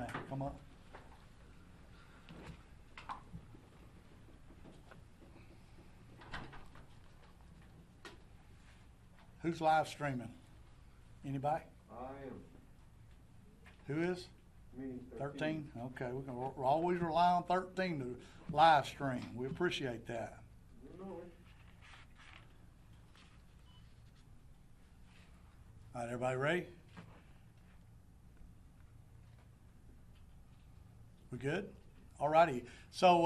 man, come up. Who's live streaming? Anybody? I am. Who is? Me, 13? Okay, we'll always rely on 13 to live stream. We appreciate that. You know it. All right, everybody ready? We good? All righty. So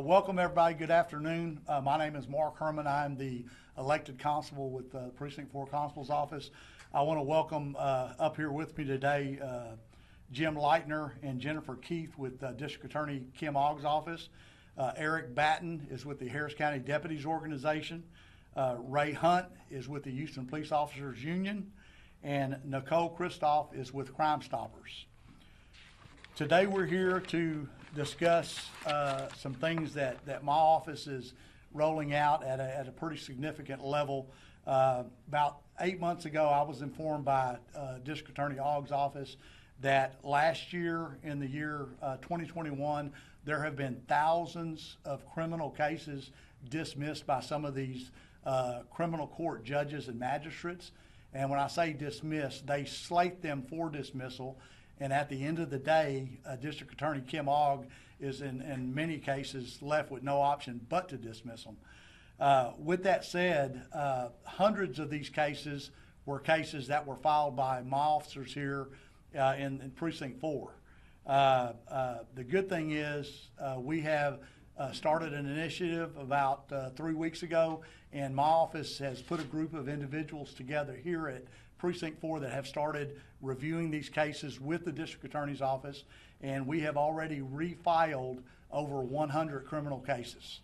welcome everybody. Good afternoon. My name is Mark Herman. I'm the elected constable with the Precinct 4 Constable's Office. I want to welcome up here with me today Jim Leitner and Jennifer Keith with District Attorney Kim Ogg's office. Eric Batten is with the Harris County Deputies Organization. Ray Hunt is with the Houston Police Officers Union. And Nicole Kristoff is with Crime Stoppers. Today we're here to discuss some things that my office is rolling out at a pretty significant level. About 8 months ago, I was informed by District Attorney Ogg's office that last year, in the year 2021, there have been thousands of criminal cases dismissed by some of these criminal court judges and magistrates. And when I say dismissed, they slate them for dismissal. And at the end of the day, District Attorney Kim Ogg is in many cases left with no option but to dismiss them. With that said, hundreds of these cases were cases that were filed by my officers here in Precinct 4. The good thing is we have started an initiative about 3 weeks ago, and my office has put a group of individuals together here at Precinct 4 that have started reviewing these cases with the District Attorney's Office, and we have already refiled over 100 criminal cases.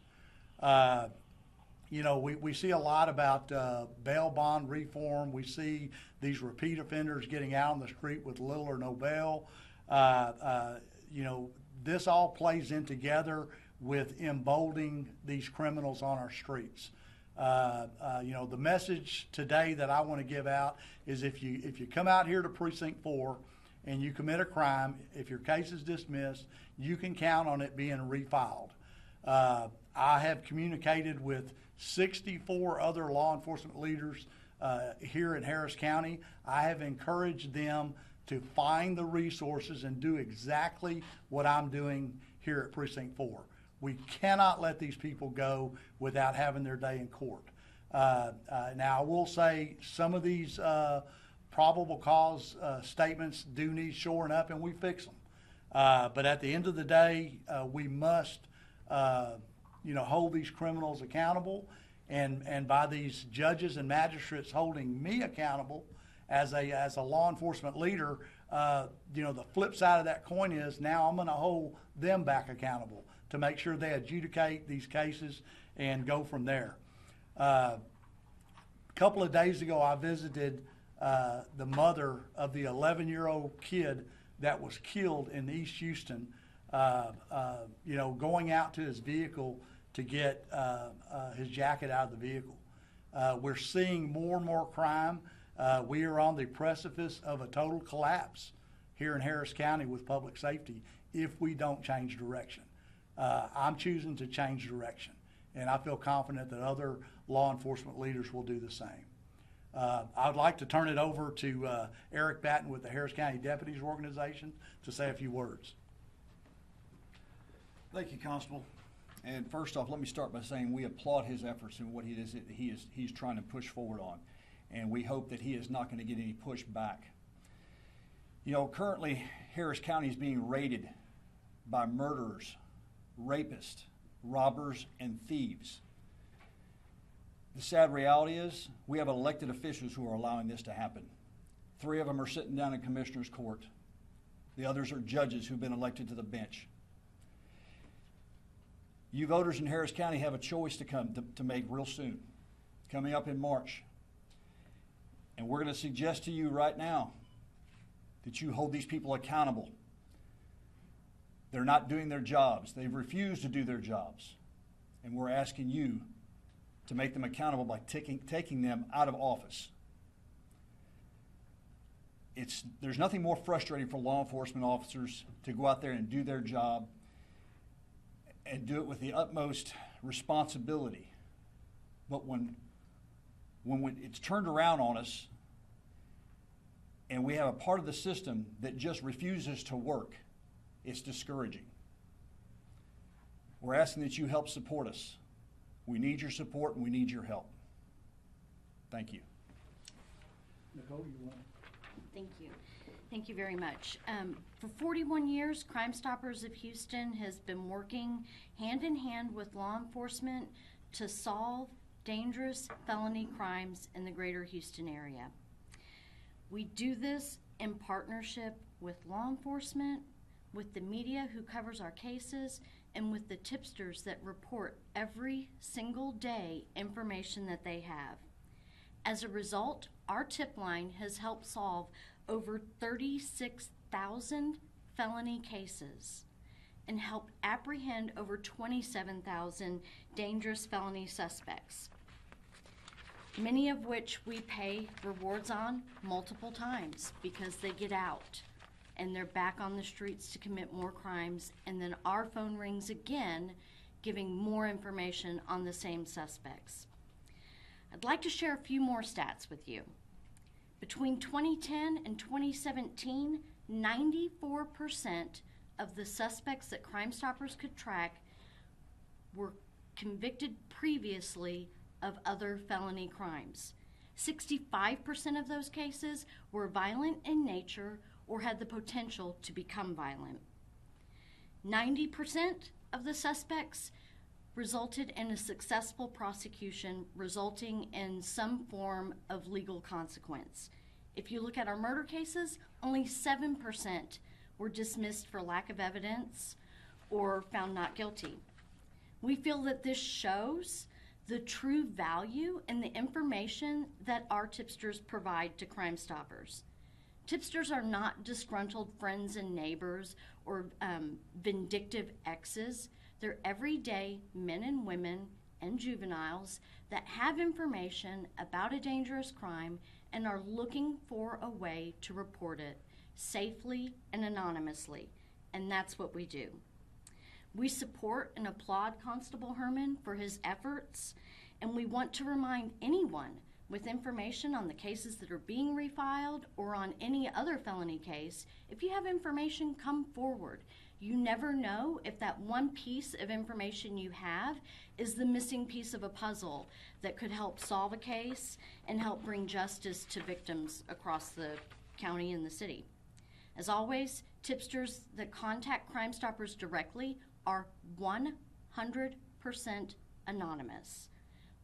You know, we see a lot about bail bond reform. We see these repeat offenders getting out on the street with little or no bail. You know, this all plays in together with emboldening these criminals on our streets. You know, the message today that I want to give out is if you come out here to Precinct 4 and you commit a crime, if your case is dismissed, you can count on it being refiled. I have communicated with 64 other law enforcement leaders here in Harris County. I have encouraged them to find the resources and do exactly what I'm doing here at Precinct 4. We cannot let these people go without having their day in court. Now, I will say some of these probable cause statements do need shoring up, and we fix them. But at the end of the day, we must, you know, hold these criminals accountable. And by these judges and magistrates holding me accountable as a law enforcement leader, you know, the flip side of that coin is now I'm going to hold them back accountable to make sure they adjudicate these cases and go from there. A couple of days ago, I visited the mother of the 11-year-old kid that was killed in East Houston, you know, going out to his vehicle to get his jacket out of the vehicle. We're seeing more and more crime. We are on the precipice of a total collapse here in Harris County with public safety if we don't change direction. I'm choosing to change direction, and I feel confident that other law enforcement leaders will do the same. I would like to turn it over to Eric Batten with the Harris County Deputies Organization to say a few words. Thank you, Constable. And first off, let me start by saying we applaud his efforts and what he's trying to push forward on. And we hope that he is not going to get any pushback. You know, currently Harris County is being raided by murderers, rapists, robbers, and thieves. The sad reality is we have elected officials who are allowing this to happen. 3 of them are sitting down in Commissioner's Court. The others are judges who've been elected to the bench. You voters in Harris County have a choice to make real soon, coming up in March. And we're going to suggest to you right now that you hold these people accountable. They're not doing their jobs. They've refused to do their jobs. And we're asking you to make them accountable by taking them out of office. there's nothing more frustrating for law enforcement officers to go out there and do their job and do it with the utmost responsibility. But when it's turned around on us and we have a part of the system that just refuses to work, it's discouraging. We're asking that you help support us. We need your support and we need your help. Thank you. Nicole, you want? Thank you. Thank you very much. For 41 years, Crime Stoppers of Houston has been working hand in hand with law enforcement to solve dangerous felony crimes in the greater Houston area. We do this in partnership with law enforcement, with the media who covers our cases, and with the tipsters that report every single day information that they have. As a result, our tip line has helped solve over 36,000 felony cases and helped apprehend over 27,000 dangerous felony suspects, many of which we pay rewards on multiple times because they get out and they're back on the streets to commit more crimes, and then our phone rings again giving more information on the same suspects. I'd like to share a few more stats with you. Between 2010 and 2017, 94% of the suspects that Crime Stoppers could track were convicted previously of other felony crimes. 65% of those cases were violent in nature or had the potential to become violent. 90% of the suspects resulted in a successful prosecution, resulting in some form of legal consequence. If you look at our murder cases, only 7% were dismissed for lack of evidence or found not guilty. We feel that this shows the true value in the information that our tipsters provide to Crime Stoppers. Tipsters are not disgruntled friends and neighbors or vindictive exes. They're everyday men and women and juveniles that have information about a dangerous crime and are looking for a way to report it safely and anonymously, and that's what we do. We support and applaud Constable Herman for his efforts, and we want to remind anyone with information on the cases that are being refiled or on any other felony case, if you have information, come forward. You never know if that one piece of information you have is the missing piece of a puzzle that could help solve a case and help bring justice to victims across the county and the city. As always, tipsters that contact Crime Stoppers directly are 100% anonymous.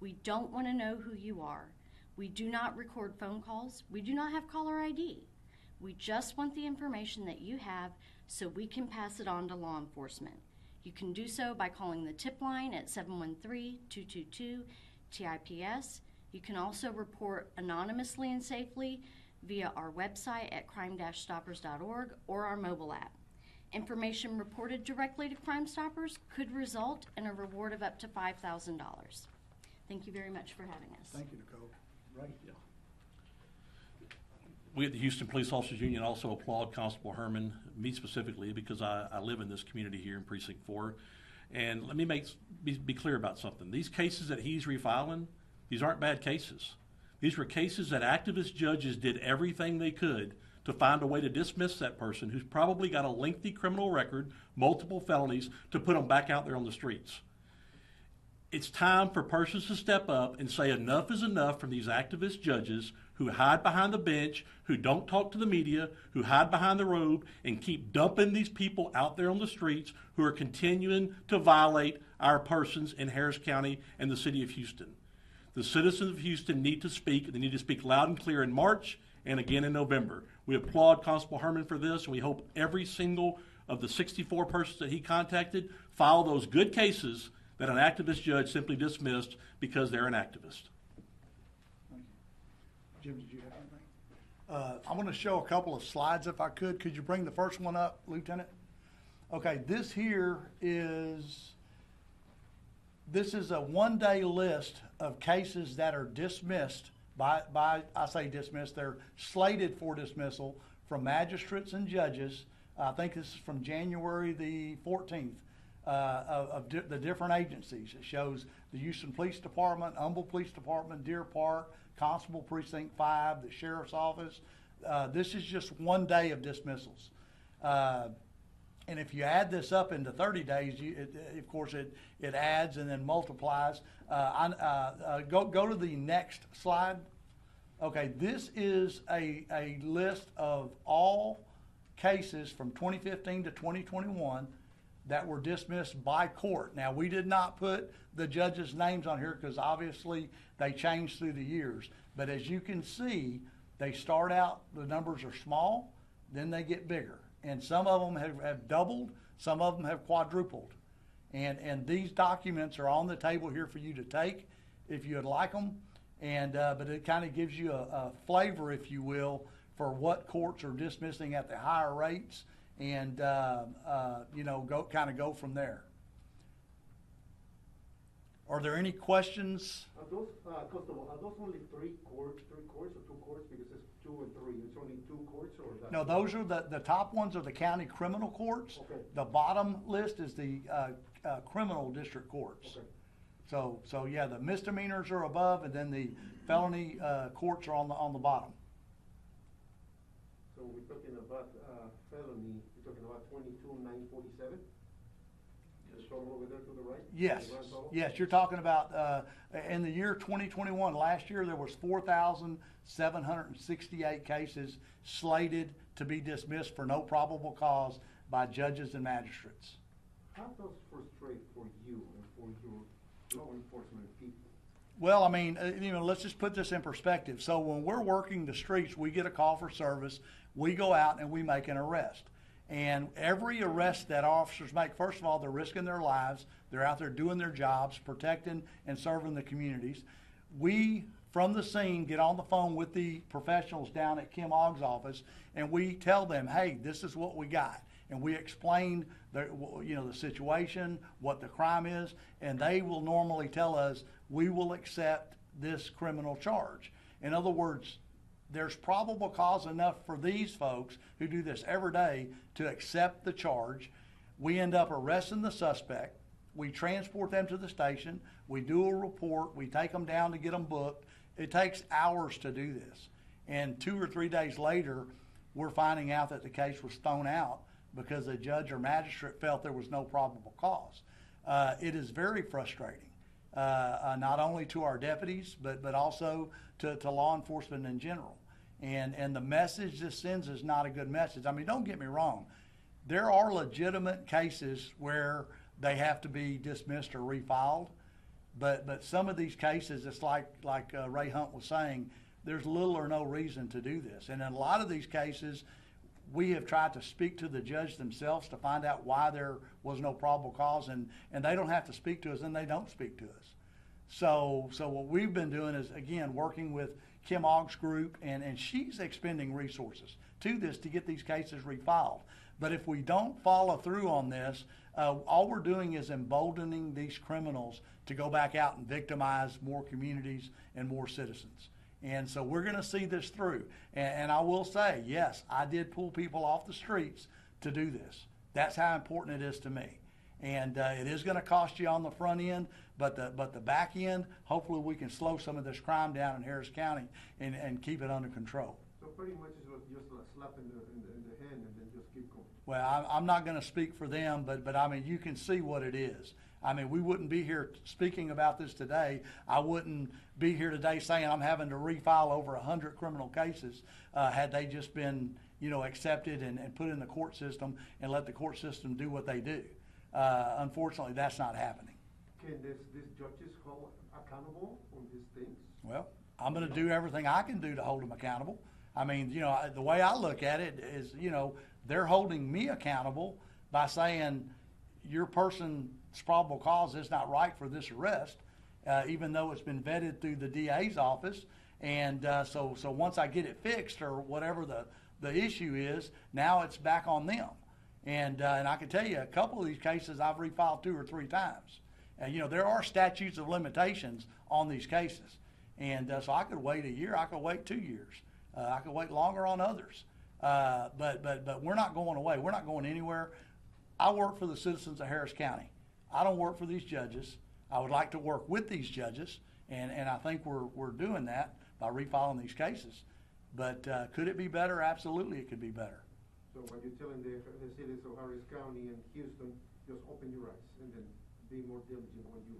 We don't want to know who you are. We do not record phone calls. We do not have caller ID. We just want the information that you have so we can pass it on to law enforcement. You can do so by calling the tip line at 713-222-TIPS. You can also report anonymously and safely via our website at crime-stoppers.org or our mobile app. Information reported directly to Crime Stoppers could result in a reward of up to $5,000. Thank you very much for having us. Thank you, Nicole. Right. Yeah. We at the Houston Police Officers Union also applaud Constable Herman, me specifically, because I live in this community here in Precinct 4. And let me be clear about something. These cases that he's refiling, these aren't bad cases. These were cases that activist judges did everything they could to find a way to dismiss that person who's probably got a lengthy criminal record, multiple felonies, to put them back out there on the streets. It's time for persons to step up and say enough is enough from these activist judges who hide behind the bench, who don't talk to the media, who hide behind the robe, and keep dumping these people out there on the streets who are continuing to violate our persons in Harris County and the city of Houston. The citizens of Houston need to speak. They need to speak loud and clear in March and again in November. We applaud Constable Herman for this, and we hope every single of the 64 persons that he contacted file those good cases that an activist judge simply dismissed because they're an activist. Thank you. Jim, did you have anything? I want to show a couple of slides if I could. Could you bring the first one up, Lieutenant? Okay, this is a one-day list of cases that are dismissed I say dismissed, they're slated for dismissal from magistrates and judges. I think this is from January the 14th, the different agencies. It shows the Houston Police Department, Humble Police Department, Deer Park, Constable Precinct 5, the Sheriff's Office. This is just one day of dismissals. And if you add this up into 30 days, of course, it adds and then multiplies. Go to the next slide. Okay, this is a list of all cases from 2015 to 2021 that were dismissed by court. Now, we did not put the judges' names on here because obviously they changed through the years. But as you can see, they start out, the numbers are small, then they get bigger. And some of them have doubled, some of them have quadrupled. And these documents are on the table here for you to take if you would like them. And but it kind of gives you a flavor, if you will, for what courts are dismissing at the higher rates, and go from there. Are there any questions? Are those, Constable, are those only three courts or two courts? Because it's 2 and 3. It's only 2 courts, or that? No, those are the top ones are the county criminal courts. Okay. The bottom list is the criminal district courts. Okay. So yeah, the misdemeanors are above, and then the felony courts are on the bottom. So we're talking about felony. We're talking about 22,947. The total over there to the right. Yes, The grand total? yes, you're talking about in the year 2021. Last year there was 4,768 cases slated to be dismissed for no probable cause by judges and magistrates. How does frustrate for you and for your law enforcement people? Well, I mean, let's just put this in perspective. So when we're working the streets, we get a call for service, we go out and we make an arrest. And every arrest that officers make, first of all, they're risking their lives. They're out there doing their jobs, protecting and serving the communities. We, from the scene, get on the phone with the professionals down at Kim Ogg's office, and we tell them, hey, this is what we got. And we explain the situation, what the crime is, and they will normally tell us, we will accept this criminal charge. In other words, there's probable cause enough for these folks who do this every day to accept the charge. We end up arresting the suspect. We transport them to the station. We do a report. We take them down to get them booked. It takes hours to do this. And 2 or 3 days later, we're finding out that the case was thrown out because a judge or magistrate felt there was no probable cause. It is very frustrating, not only to our deputies, but also to law enforcement in general. And the message this sends is not a good message. I mean, don't get me wrong. There are legitimate cases where they have to be dismissed or refiled, but some of these cases, it's like Ray Hunt was saying, there's little or no reason to do this. And in a lot of these cases, we have tried to speak to the judge themselves to find out why there was no probable cause, and they don't have to speak to us, and they don't speak to us. So what we've been doing is, again, working with Kim Ogg's group, and she's expending resources to this to get these cases refiled. But if we don't follow through on this, all we're doing is emboldening these criminals to go back out and victimize more communities and more citizens. And so we're going to see this through. And I will say, yes, I did pull people off the streets to do this. That's how important it is to me. And it is going to cost you on the front end, but the back end, hopefully we can slow some of this crime down in Harris County and keep it under control. So pretty much it's just like slapping in the hand and then just keep going. Well, I'm not going to speak for them, but I mean, you can see what it is. I mean, we wouldn't be here speaking about this today. I wouldn't be here today saying I'm having to refile over 100 criminal cases had they just been, accepted and put in the court system and let the court system do what they do. Unfortunately, that's not happening. Can these judges hold accountable on these things? Well, I'm going to do everything I can do to hold them accountable. I mean, the way I look at it is, they're holding me accountable by saying your person's probable cause is not right for this arrest, even though it's been vetted through the DA's office. And so once I get it fixed or whatever the issue is, now it's back on them. And I can tell you a couple of these cases I've refiled 2 or 3 times. And there are statutes of limitations on these cases. And so I could wait a year, I could wait 2 years, I could wait longer on others. But we're not going away. We're not going anywhere. I work for the citizens of Harris County. I don't work for these judges. I would like to work with these judges, and I think we're doing that by refiling these cases. But could it be better? Absolutely, it could be better. So what you're telling the citizens of Harris County and Houston, just open your eyes and then be more diligent when you.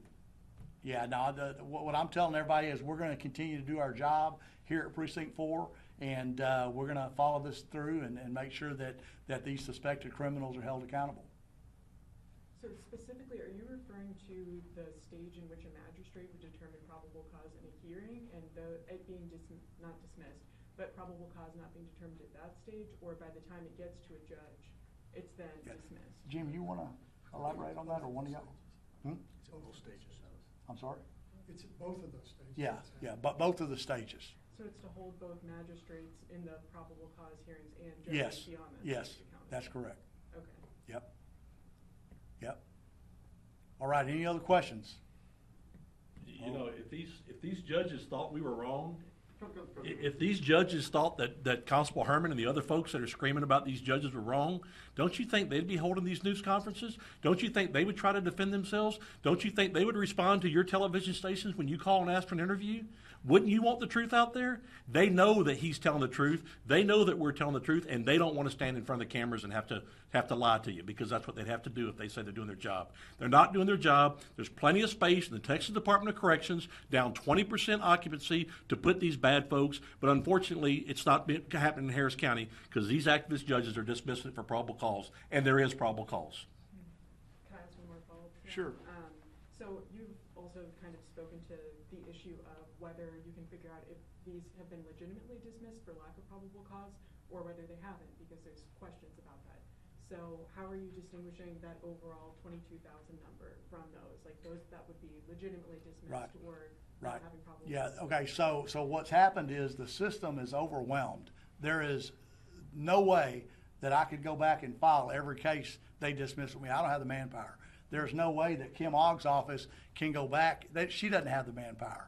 Yeah, no, what I'm telling everybody is we're going to continue to do our job here at Precinct 4, and we're going to follow this through and make sure that these suspected criminals are held accountable. So specifically, are you referring to the stage in which a magistrate would determine probable cause in a hearing and it being not dismissed, but probable cause not being determined at that stage, or by the time it gets to a judge, it's then dismissed? Jim, you want to elaborate on that, or one of y'all? It's both stages. I'm sorry? It's both of those stages. Yeah, but both of the stages. So it's to hold both magistrates in the probable cause hearings and Yes, judges beyond that yes, stage accountable? that's correct. Okay. Yep. All right, any other questions? You know, if these judges thought we were wrong, if these judges thought that Constable Herman and the other folks that are screaming about these judges were wrong, don't you think they'd be holding these news conferences? Don't you think they would try to defend themselves? Don't you think they would respond to your television stations when you call and ask for an interview? Wouldn't you want the truth out there? They know that he's telling the truth. They know that we're telling the truth, and they don't want to stand in front of the cameras and have to lie to you, because that's what they'd have to do if they say they're doing their job. They're not doing their job. There's plenty of space in the Texas Department of Corrections, down 20% occupancy, to put these bad folks. But unfortunately, it's not happening in Harris County, because these activist judges are dismissing it for probable cause, and there is probable cause. Can I ask one more follow-up? Sure. So you've also kind of spoken to the issue of whether you can figure out if these have been legitimately dismissed for lack of probable cause or whether they haven't, because there's questions about that. So how are you distinguishing that overall 22,000 number from those? Like those that would be legitimately dismissed or not having probable cause? Okay, so what's happened is the system is overwhelmed. There is no way that I could go back and file every case they dismissed with me. I don't have the manpower. There's no way that Kim Ogg's office can go back. She doesn't have the manpower.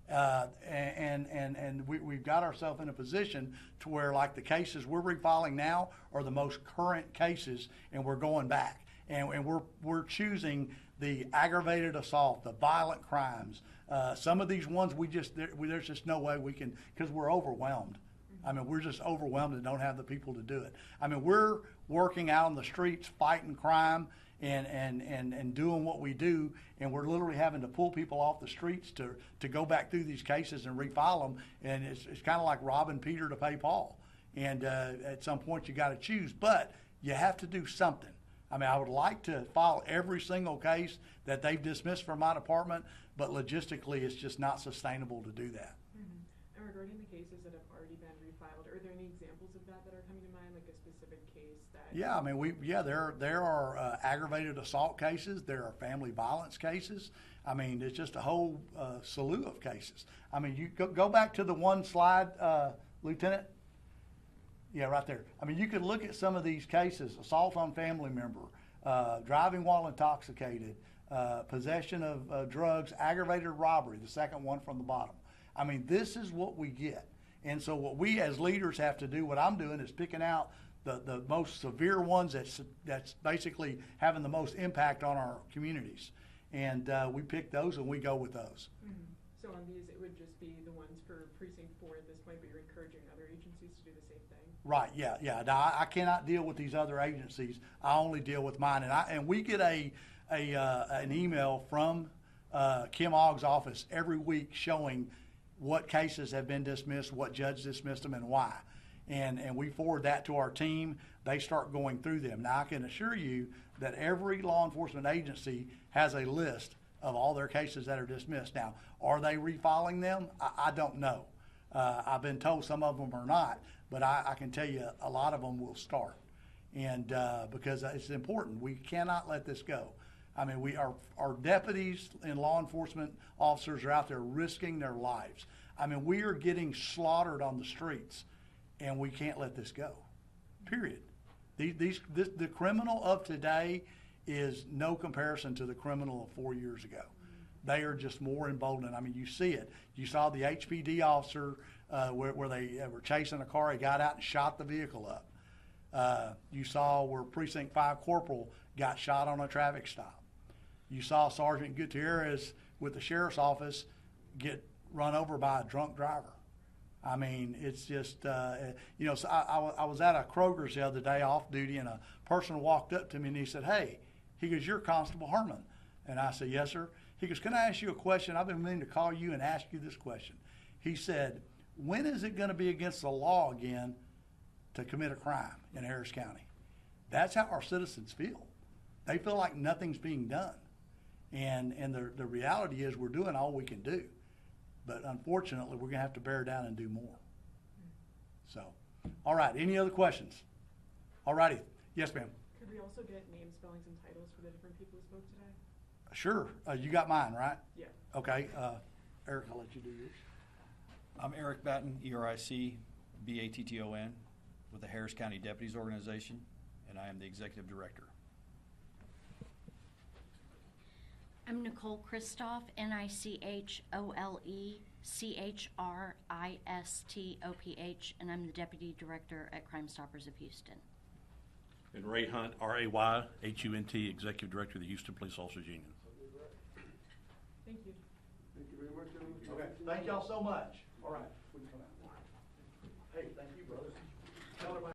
And we've got ourselves in a position to where, like, the cases we're refiling now are the most current cases, and we're going back. And we're choosing the aggravated assault, the violent crimes. Some of these ones there's just no way we can, because we're overwhelmed. I mean, we're just overwhelmed and don't have the people to do it. I mean, we're working out on the streets, fighting crime, and doing what we do, and we're literally having to pull people off the streets to go back through these cases and refile them, and it's kind of like robbing Peter to pay Paul. And at some point you got to choose, but you have to do something. I mean, I would like to file every single case that they've dismissed from my department, but logistically it's just not sustainable to do that. And regarding the cases that have already been refiled, are there any examples of that are coming to mind, like a specific case that? Yeah, I mean, there are aggravated assault cases. There are family violence cases. I mean, it's just a whole slew of cases. I mean, you go back to the one slide, Lieutenant. Yeah, right there. I mean, you could look at some of these cases: assault on family member, driving while intoxicated, possession of drugs, aggravated robbery, the second one from the bottom. I mean, this is what we get. And so what we as leaders have to do, what I'm doing, is picking out the most severe ones that's basically having the most impact on our communities. And we pick those and we go with those. Mm-hmm. So on these, it would just be the ones for Precinct 4 at this point, but you're encouraging other agencies to do the same thing? Right, yeah. Now, I cannot deal with these other agencies. I only deal with mine. And we get an email from Kim Ogg's office every week showing what cases have been dismissed, what judge dismissed them, and why. And we forward that to our team. They start going through them. Now, I can assure you that every law enforcement agency has a list of all their cases that are dismissed. Now, are they refiling them? I don't know. I've been told some of them are not, but I can tell you a lot of them will start. And because it's important, we cannot let this go. I mean, our deputies and law enforcement officers are out there risking their lives. I mean, we are getting slaughtered on the streets, and we can't let this go, period. The criminal of today is no comparison to the criminal of 4 years ago. they are just more emboldened. I mean, you see it. You saw the HPD officer where they were chasing a car. He got out and shot the vehicle up. You saw where Precinct 5 Corporal got shot on a traffic stop. You saw Sergeant Gutierrez with the sheriff's office get run over by a drunk driver. I mean, it's just, you know, so I was at a Kroger's the other day off duty, and a person walked up to me and he said, "Hey," he goes, "you're Constable Herman." And I said, "Yes, sir." He goes, "Can I ask you a question? I've been meaning to call you and ask you this question." He said, "When is it going to be against the law again to commit a crime in Harris County?" That's how our citizens feel. They feel like nothing's being done. And the reality is we're doing all we can do. But unfortunately, we're going to have to bear down and do more. So, all right, any other questions? All righty. Yes, ma'am. Could we also get names, spellings, and titles for the different people who spoke today? Sure. You got mine, right? Yeah. Okay. Eric, I'll let you do yours. I'm Eric Batten, ERIC-BATTON, with the Harris County Deputies Organization, and I am the Executive Director. I'm Nicole Christoph, NicoleChristoph, and I'm the Deputy Director at Crime Stoppers of Houston. And Ray Hunt, RAYHUNT, Executive Director of the Houston Police Officers Union. Thank you. Thank you very much, gentlemen. Okay. Thank y'all so much. All right. We can come out. Hey, thank you, brother.